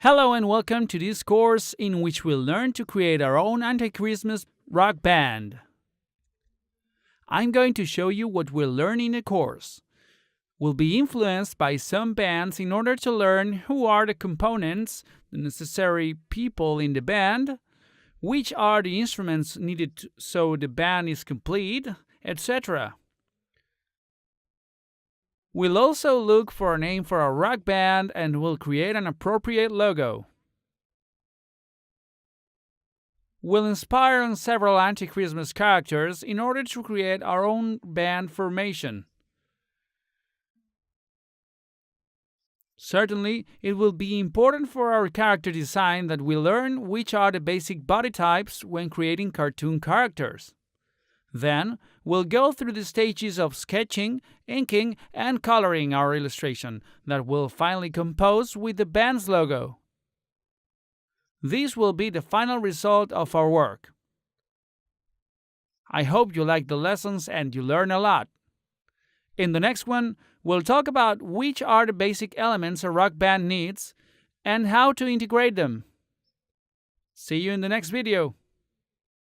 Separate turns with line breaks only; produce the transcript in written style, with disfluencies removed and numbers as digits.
Hello and welcome to this course in which we'll learn to create our own Antichristmas rock band. I'm going to show you what we'll learn in the course. We'll be influenced by some bands in order to learn who are the components, the necessary people in the band, which are the instruments needed so the band is complete, etc. We'll also look for a name for our rock band and we'll create an appropriate logo. We'll inspire on several Antichristmas characters in order to create our own band formation. Certainly, it will be important for our character design that we learn which are the basic body types when creating cartoon characters. Then, we'll go through the stages of sketching, inking, and coloring our illustration that we'll finally compose with the band's logo. This will be the final result of our work. I hope you like the lessons and you learn a lot. In the next one, we'll talk about which are the basic elements a rock band needs and how to integrate them. See you in the next video.